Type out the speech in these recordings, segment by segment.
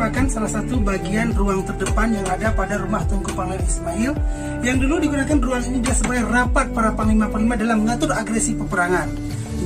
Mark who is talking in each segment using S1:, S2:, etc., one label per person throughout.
S1: merupakan salah satu bagian ruang terdepan yang ada pada rumah Tunku Panglima Ismail, yang dulu digunakan ruang ini dia sebagai rapat para panglima-panglima dalam mengatur agresi peperangan,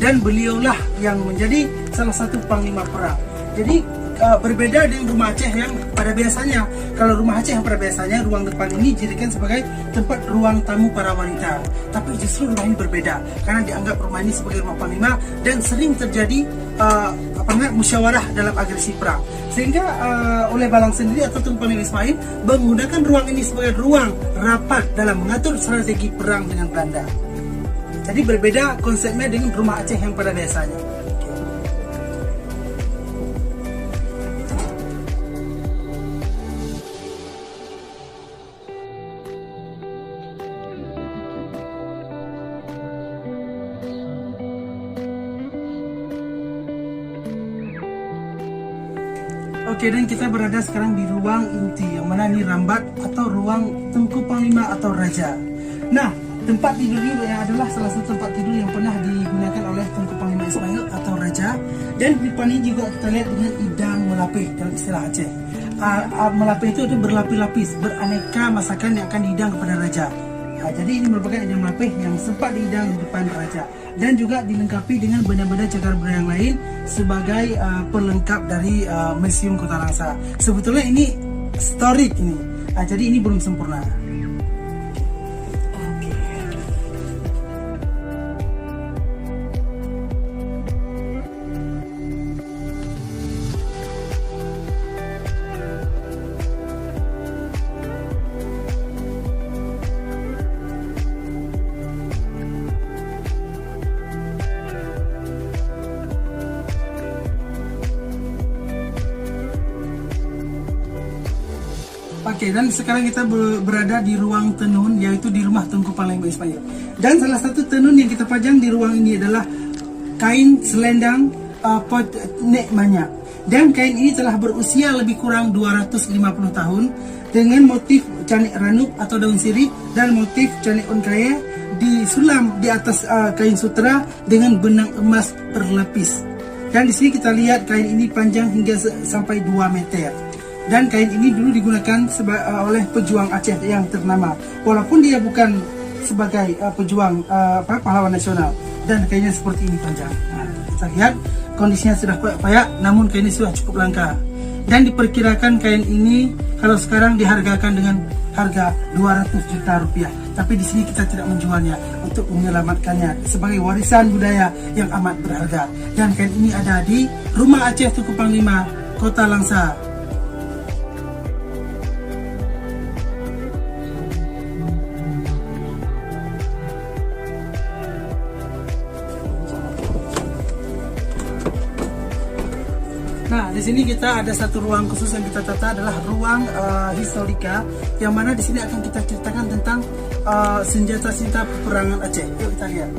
S1: dan beliaulah yang menjadi salah satu panglima perang. Jadi berbeda dengan rumah Aceh yang pada biasanya, kalau rumah Aceh yang pada biasanya ruang depan ini dijadikan sebagai tempat ruang tamu para wanita, tapi justru rumah ini berbeda karena dianggap rumah ini sebagai rumah panglima dan sering terjadi musyawarah dalam agresi perang, sehingga oleh Balang sendiri atau Tunku Panglima Ismail menggunakan ruang ini sebagai ruang rapat dalam mengatur strategi perang dengan Belanda. Jadi berbeda konsepnya dengan rumah Aceh yang pada biasanya. Oke, dan kita berada sekarang di ruang inti, yang mana ini rambat atau ruang Tunku Panglima atau Raja. Nah, tempat tidur ini adalah salah satu tempat tidur yang pernah digunakan oleh Tunku Panglima Ismail atau Raja. Dan di depan ini juga kita lihat dengan idang melapih dalam istilah Aceh. Melapih itu berlapis-lapis, beraneka masakan yang akan dihidang kepada Raja. Jadi ini merupakan idang melapih yang sempat dihidang di depan Raja, dan juga dilengkapi dengan benda-benda cagar budaya yang lain sebagai pelengkap dari Museum Kota Langsa. Sebetulnya ini historik ini, jadi ini belum sempurna. Oke, dan sekarang kita berada di ruang tenun, yaitu di rumah Tunku Panglima Ismail. Dan salah satu tenun yang kita pajang di ruang ini adalah kain selendang pot nek manyak. Dan kain ini telah berusia lebih kurang 250 tahun dengan motif canik ranuk atau daun sirih dan motif canik onkaya disulam di atas kain sutera dengan benang emas berlapis. Dan di sini kita lihat kain ini panjang hingga sampai 2 meter. Dan kain ini dulu digunakan oleh pejuang Aceh yang ternama, walaupun dia bukan sebagai pejuang pahlawan nasional. Dan kainnya seperti ini panjang. Nah, kita lihat kondisinya sudah payak, namun kain ini sudah cukup langka. Dan diperkirakan kain ini kalau sekarang dihargakan dengan harga 200 juta rupiah. Tapi di sini kita tidak menjualnya untuk menyelamatkannya sebagai warisan budaya yang amat berharga. Dan kain ini ada di Rumah Aceh Tunku Panglima, Kota Langsa. Nah, di sini kita ada satu ruang khusus yang kita tata, adalah ruang historika, yang mana di sini akan kita ceritakan tentang senjata-senjata peperangan Aceh. Yuk kita lihat.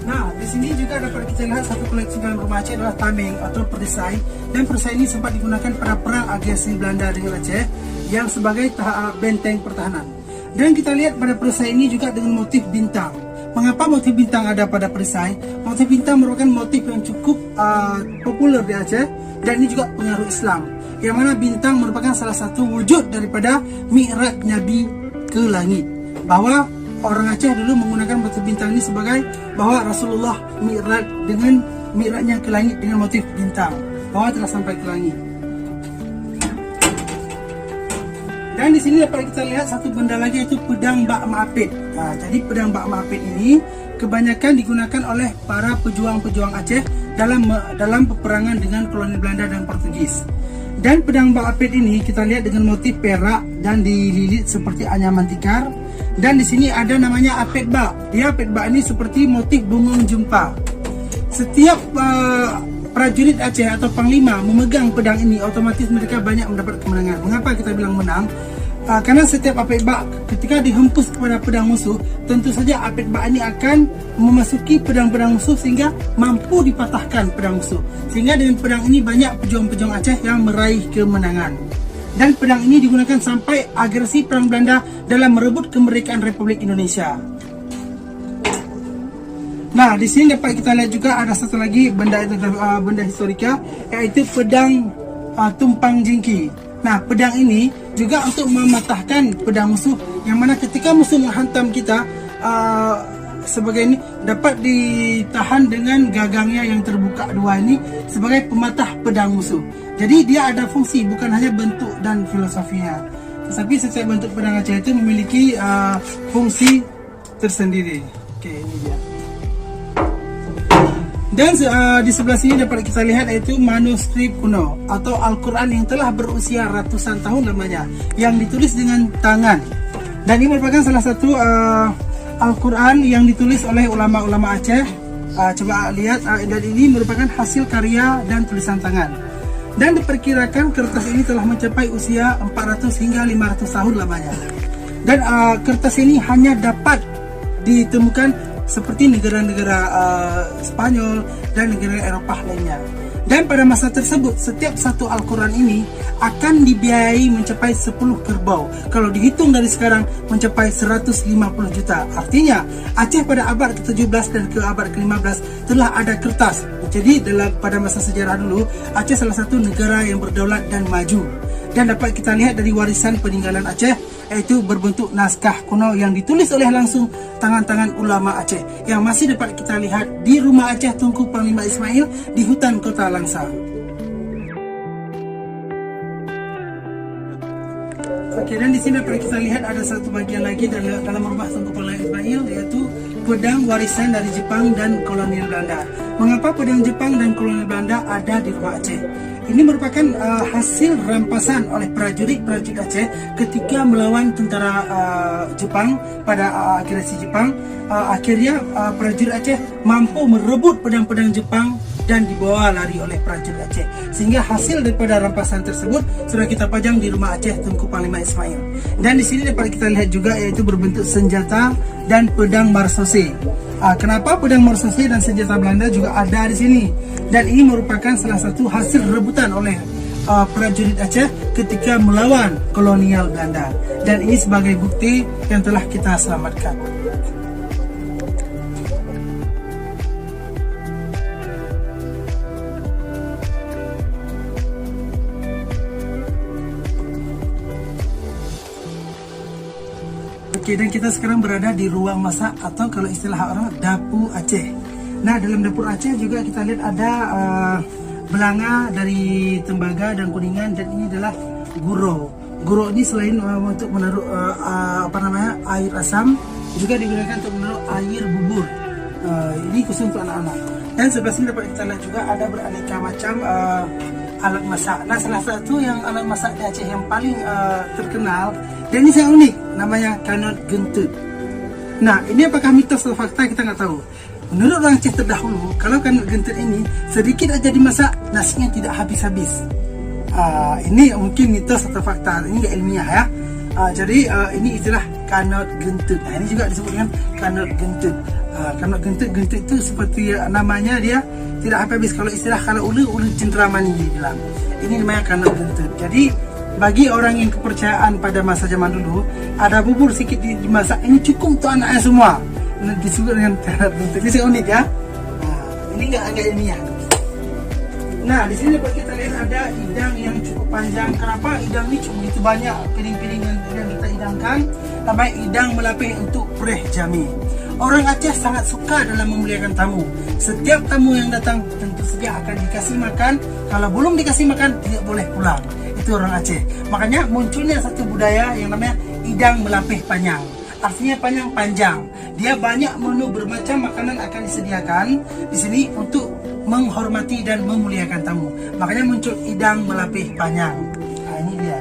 S1: Nah, di sini juga dapat kita lihat satu koleksi dalam rumah Aceh adalah tameng atau perisai, dan perisai ini sempat digunakan pada perang agresi Belanda dengan Aceh yang sebagai benteng pertahanan. Dan kita lihat pada perisai ini juga dengan motif bintang. Mengapa motif bintang ada pada perisai? Motif bintang merupakan motif yang cukup populer di Aceh, dan ini juga pengaruh Islam, yang mana bintang merupakan salah satu wujud daripada mi'raj Nabi ke langit. Bahwa orang Aceh dulu menggunakan motif bintang ini sebagai bahwa Rasulullah mi'raj dengan mi'rajnya ke langit dengan motif bintang, bahwa telah sampai ke langit. Dan di sini dapat kita lihat satu benda lagi, yaitu pedang Bak Maapit. Nah, jadi pedang Bak Maapit ini kebanyakan digunakan oleh para pejuang-pejuang Aceh dalam peperangan dengan koloni Belanda dan Portugis. Dan pedang Bak Maapit ini kita lihat dengan motif perak dan dililit seperti anyaman tikar. Dan di sini ada namanya apit bak. Dia apit bak ini seperti motif bungung jumpa. Setiap prajurit Aceh atau panglima memegang pedang ini, otomatis mereka banyak mendapat kemenangan. Mengapa kita bilang menang? Karena setiap apit bak ketika dihempus kepada pedang musuh, tentu saja apit bak ini akan memasuki pedang-pedang musuh sehingga mampu dipatahkan pedang musuh. Sehingga dengan pedang ini banyak pejuang-pejuang Aceh yang meraih kemenangan. Dan pedang ini digunakan sampai agresi perang Belanda dalam merebut kemerdekaan Republik Indonesia. Nah, di sini dapat kita lihat juga ada satu lagi benda historika, yaitu pedang tumpang jingki. Nah, pedang ini juga untuk mematahkan pedang musuh, yang mana ketika musuh menghantam kita sebagai ini dapat ditahan dengan gagangnya yang terbuka dua ini sebagai pematah pedang musuh. Jadi dia ada fungsi, bukan hanya bentuk dan filosofinya, tetapi setiap bentuk pedang Aceh itu memiliki fungsi tersendiri. Oke, ini dia. Dan di sebelah sini dapat kita lihat yaitu manuskrip kuno atau Al-Quran yang telah berusia ratusan tahun lamanya, yang ditulis dengan tangan. Dan ini merupakan salah satu Al-Quran yang ditulis oleh ulama-ulama Aceh. Coba lihat, dan ini merupakan hasil karya dan tulisan tangan. Dan diperkirakan kertas ini telah mencapai usia 400 hingga 500 tahun lamanya. Dan kertas ini hanya dapat ditemukan seperti negara-negara Spanyol dan negara Eropah lainnya. Dan pada masa tersebut, setiap satu Al-Quran ini akan dibiayai mencapai 10 kerbau. Kalau dihitung dari sekarang, mencapai 150 juta. Artinya, Aceh pada abad ke-17 dan ke abad ke-15 telah ada kertas. Jadi, pada masa sejarah dulu, Aceh salah satu negara yang berdaulat dan maju. Dan dapat kita lihat dari warisan peninggalan Aceh, yaitu berbentuk naskah kuno yang ditulis oleh langsung tangan-tangan ulama Aceh, yang masih dapat kita lihat di rumah Aceh Tunku Panglima Ismail di hutan kota Langsa. Oke, dan di sini dapat kita lihat ada satu bagian lagi dalam rumah Tunku Panglima Ismail, yaitu pedang warisan dari Jepang dan kolonial Belanda. Mengapa pedang Jepang dan kolonial Belanda ada di rumah Aceh? Ini merupakan hasil rampasan oleh prajurit-prajurit Aceh ketika melawan tentara Jepang pada agresi Jepang. Akhirnya prajurit Aceh mampu merebut pedang-pedang Jepang dan dibawa lari oleh prajurit Aceh. Sehingga hasil daripada rampasan tersebut sudah kita pajang di rumah Aceh Tunku Panglima Ismail. Dan di sini dapat kita lihat juga yaitu berbentuk senjata dan pedang marsose. Kenapa pedang marsose dan senjata Belanda juga ada di sini? Dan ini merupakan salah satu hasil rebutan oleh prajurit Aceh ketika melawan kolonial Belanda. Dan ini sebagai bukti yang telah kita selamatkan. Oke, dan kita sekarang berada di ruang masak atau kalau istilah orang dapur Aceh. Nah, dalam dapur Aceh juga kita lihat ada belanga dari tembaga dan kuningan, dan ini adalah guro. Guro ini selain untuk menaruh air asam, juga digunakan untuk menaruh air bubur. Ini khusus untuk anak-anak. Dan sebelah sini dapat kita lihat juga ada beraneka macam alat masak. Nah, salah satu yang alat masak di Aceh yang paling terkenal dan ini sangat unik, namanya kanot gentut. Nah, ini apakah mitos atau fakta kita nggak tahu. Menurut orang Aceh terdahulu, kalau kanot gentut ini sedikit aja dimasak, nasinya tidak habis-habis. Ini mungkin mitos atau fakta, ini nggak ilmiah ya. Jadi ini istilah kanot gentut. Nah, ini juga disebut dengan kanot gentut. Kanot gentut itu seperti namanya dia tidak habis. Kalau istilah kalau ulu cenderamani dibilang. Ini namanya kanot gentut. Jadi bagi orang yang kepercayaan pada masa zaman dulu, ada bubur sedikit dimasak, ini cukup untuk anaknya semua. Disebut dengan kanot gentut. Ini unik ya. Ini agak ilmiah. Nah, di sini dapat kita lihat ada idang yang cukup panjang. Kenapa idang ini cukup begitu banyak piring-piring yang kita idangkan? Namanya idang melapih untuk preh jami. Orang Aceh sangat suka dalam memuliakan tamu. Setiap tamu yang datang tentu saja akan dikasih makan. Kalau belum dikasih makan, tidak boleh pulang. Itu orang Aceh. Makanya munculnya satu budaya yang namanya idang melapih panjang. Artinya panjang. Dia banyak menu bermacam makanan akan disediakan di sini untuk menghormati dan memuliakan tamu. Makanya muncul idang melapih panjang. Nah, ini dia.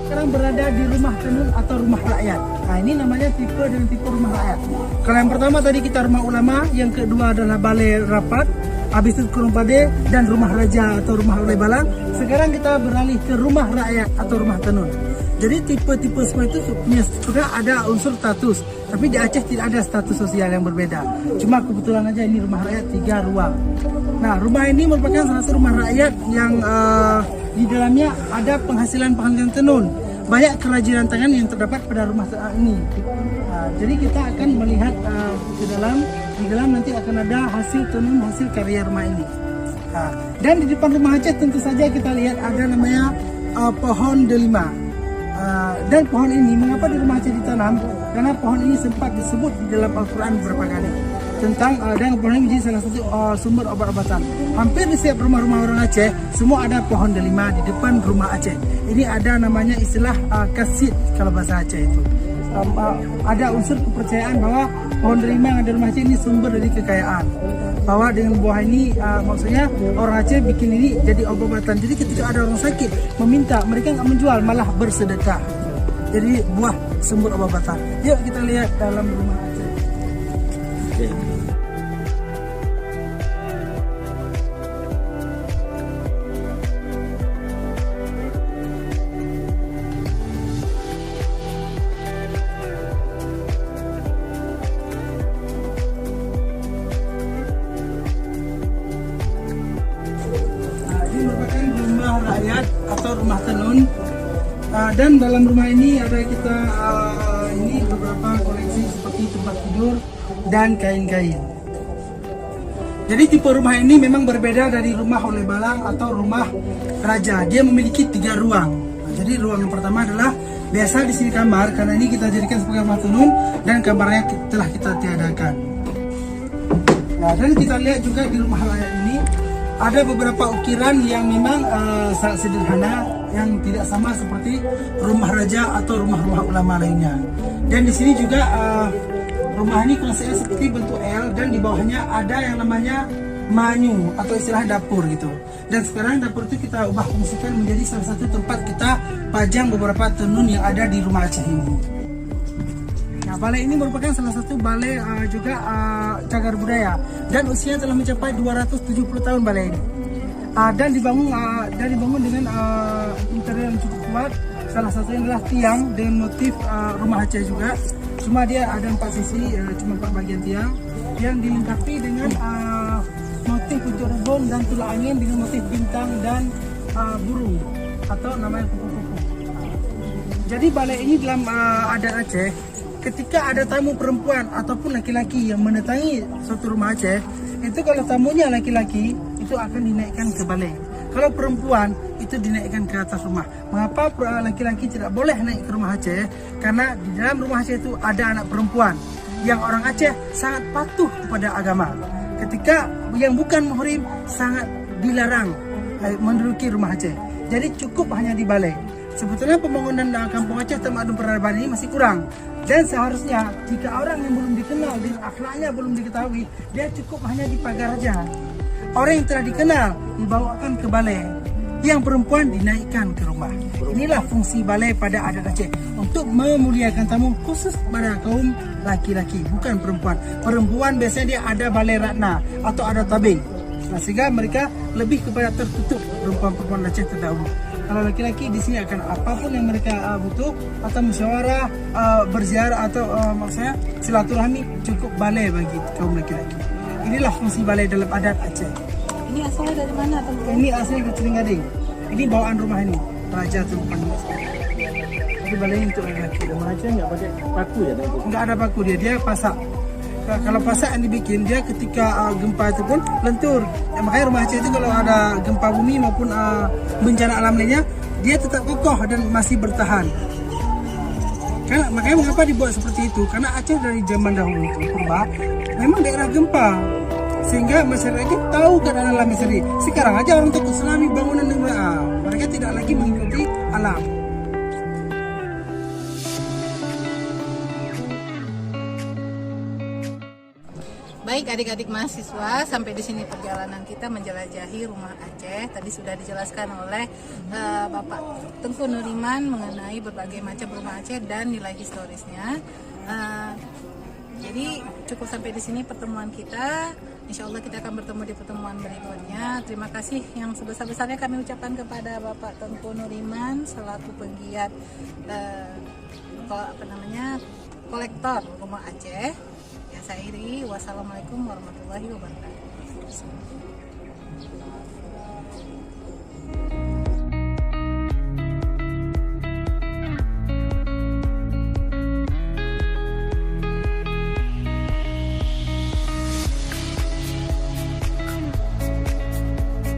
S1: Sekarang berada di rumah tenun atau rumah rakyat. Nah, ini namanya tipe dan tipe rumah rakyat. Kalau yang pertama tadi kita rumah ulama, yang kedua adalah balai rapat, habis itu kurung pade dan rumah raja atau rumah oleh balang. Sekarang kita beralih ke rumah rakyat atau rumah tenun. Jadi tipe-tipe semua itu sudah ada unsur status, tapi di Aceh tidak ada status sosial yang berbeda. Cuma kebetulan aja ini rumah rakyat 3 ruang. Nah, rumah ini merupakan salah satu rumah rakyat yang di dalamnya ada penghasilan tenun. banyak kerajinan tangan yang terdapat pada rumah ini. Jadi kita akan melihat ke dalam. Di dalam nanti akan ada hasil tenun, hasil karya rumah ini. Dan di depan rumah Aceh tentu saja kita lihat ada namanya pohon delima. Dan pohon ini mengapa di rumah Aceh ditanam? Karena pohon ini sempat disebut di dalam Al-Quran beberapa kali tentang dan pohon ini menjadi salah satu sumber obat-obatan. Hampir di setiap rumah-rumah orang Aceh semua ada pohon delima di depan rumah Aceh. Ini ada namanya istilah kasid kalau bahasa Aceh itu. Ada unsur kepercayaan bahwa pohon delima yang ada di rumah Aceh ini sumber dari kekayaan. Bahwa dengan buah ini maksudnya orang Aceh bikin ini jadi obat-obatan. Jadi ketika ada orang sakit meminta, mereka nggak menjual, malah bersedekah. Jadi buah sumber obat-obatan. Yuk kita lihat dalam rumah Aceh. Okay. Rakyat atau rumah tenun, dan dalam rumah ini ada kita ini beberapa koleksi seperti tempat tidur dan kain-kain. Jadi tipe rumah ini memang berbeda dari rumah oleh balang atau rumah raja. Dia memiliki 3 ruang. Jadi ruang yang pertama adalah biasa di sini kamar, karena ini kita jadikan sebagai rumah tenun dan kamarnya telah kita tiadakan. Nah, dan kita lihat juga di rumah rakyat ini ada beberapa ukiran yang memang sangat sederhana, yang tidak sama seperti rumah raja atau rumah-rumah ulama lainnya. Dan di sini juga rumah ini konsepnya seperti bentuk L, dan di bawahnya ada yang namanya manyu atau istilah dapur gitu. Dan sekarang dapur itu kita ubah fungsikan menjadi salah satu tempat kita pajang beberapa tenun yang ada di rumah Aceh ini. Nah, balai ini merupakan salah satu balai juga cagar budaya, dan usianya telah mencapai 270 tahun balai ini. Dan dibangun dengan interior yang cukup kuat. Salah satunya adalah tiang dengan motif rumah Aceh juga. Cuma dia ada 4 sisi, cuma 4 bagian tiang yang dilengkapi dengan motif pucuk rebung dan tulang angin dengan motif bintang dan burung atau namanya kupu-kupu. Jadi balai ini dalam adat Aceh, ketika ada tamu perempuan ataupun laki-laki yang mendatangi suatu rumah Aceh, itu kalau tamunya laki-laki itu akan dinaikkan ke balai. Kalau perempuan itu dinaikkan ke atas rumah. Mengapa laki-laki tidak boleh naik ke rumah Aceh? Karena di dalam rumah Aceh itu ada anak perempuan yang orang Aceh sangat patuh kepada agama. Ketika yang bukan muhrim sangat dilarang menduduki rumah Aceh. Jadi cukup hanya di balai. Sebetulnya pembangunan kampung Aceh Tamadun Peradaban ini masih kurang. Dan seharusnya jika orang yang belum dikenal dan akhlaknya belum diketahui, dia cukup hanya di pagar saja. Orang yang telah dikenal dibawakan ke balai, yang perempuan dinaikkan ke rumah. Inilah fungsi balai pada adat Aceh, untuk memuliakan tamu khusus pada kaum laki-laki, bukan perempuan. Perempuan biasanya dia ada balai ratna atau ada tabing. Nah, sehingga mereka lebih kepada tertutup, perempuan-perempuan Aceh terdahulu. Kalau laki-laki di sini akan apapun yang mereka butuh atau musyawarah, berziarah atau maksudnya silaturahmi, cukup balai bagi kaum laki-laki. Inilah fungsi balai dalam adat Aceh.
S2: Ini asalnya dari mana, Tengku?
S1: Ini asalnya dari Gading. Ini bawaan rumah ini, Raja Tengku. Jadi balai ini untuk laki-laki.
S3: Rumah Aceh nggak pakai paku ya, Tengku?
S1: Nggak ada paku dia pasak. Kalau pasak yang dibikin, dia ketika gempa itu pun lentur. Makanya rumah Aceh itu kalau ada gempa bumi maupun bencana alam lainnya, dia tetap kokoh dan masih bertahan. Karena makanya mengapa dibuat seperti itu? Karena Aceh dari zaman dahulu itu purba memang daerah gempa, sehingga masyarakat tahu keadaan alam sendiri. Sekarang aja orang takut tsunami, bangunan dan mereka tidak lagi mengikuti alam.
S2: Baik adik-adik mahasiswa, sampai di sini perjalanan kita menjelajahi rumah Aceh. Tadi sudah dijelaskan oleh Bapak Tengku Nuriman mengenai berbagai macam rumah Aceh dan nilai historisnya. Jadi cukup sampai di sini pertemuan kita. Insya Allah kita akan bertemu di pertemuan berikutnya. Terima kasih yang sebesar-besarnya kami ucapkan kepada Bapak Tengku Nuriman selaku penggiat kolektor rumah Aceh. Ya, saya Iri. Wassalamualaikum warahmatullahi wabarakatuh.